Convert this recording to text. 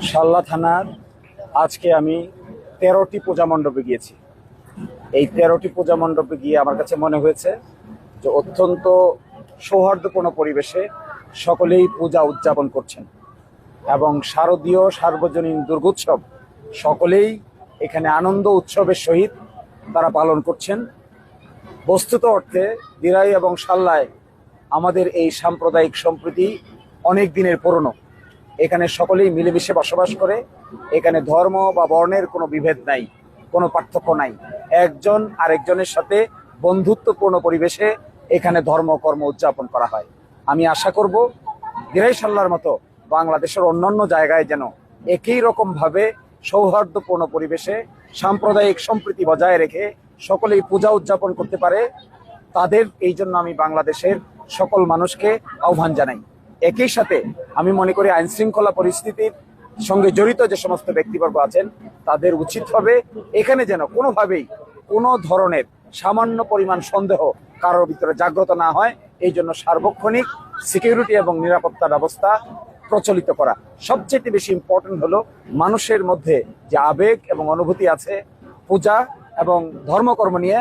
শাল্লা থানার আজকে আমি 13টি পূজা মণ্ডপে গিয়েছি। এই 13টি পূজা মণ্ডপে গিয়ে আমার কাছে মনে হয়েছে যে অত্যন্ত সৌহার্দ্যপূর্ণ পরিবেশে সকলেই পূজা উদযাপন করছেন এবং শারদীয় সার্বজনীন দুর্গোৎসব সকলেই এখানে আনন্দ উৎসবের সহিত তারা পালন করছেন। বস্তুত অর্থে দিরাই এবং শাল্লায় আমাদের এই সাম্প্রদায়িক সম্প্রীতি অনেক দিনের পুরনো। এখানে সকলেই মিলেমিশে বসবাস করে। এখানে ধর্ম বা বর্ণের কোনো বিভেদ নাই, কোনো পার্থক্য নাই। একজন আরেকজনের সাথে বন্ধুত্বপূর্ণ পরিবেশে এখানে ধর্মকর্ম উদযাপন করা হয়। আমি আশা করব দিরাই শাল্লার মতো বাংলাদেশের অন্যান্য জায়গায় যেন একই রকমভাবে সৌহার্দ্যপূর্ণ পরিবেশে সাম্প্রদায়িক সম্প্রীতি বজায় রেখে সকলেই পূজা উদযাপন করতে পারে। তাদের এই জন্য আমি বাংলাদেশের সকল মানুষকে আহ্বান জানাই। একই সাথে আমি মনে করি আইন শৃঙ্খলা পরিস্থিতির সঙ্গে জড়িত যে সমস্ত ব্যক্তিবর্গ আছেন তাদের উচিত হবে এখানে যেন কোনোভাবেই কোনো ধরনের সামান্য পরিমাণ সন্দেহ কারোর ভিতরে জাগ্রত না হয়। এই জন্য সার্বক্ষণিক সিকিউরিটি এবং নিরাপত্তা ব্যবস্থা প্রচলিত করা। সবচেয়ে বেশি ইম্পর্টেন্ট হলো মানুষের মধ্যে যে আবেগ এবং অনুভূতি আছে পূজা এবং ধর্মকর্ম নিয়ে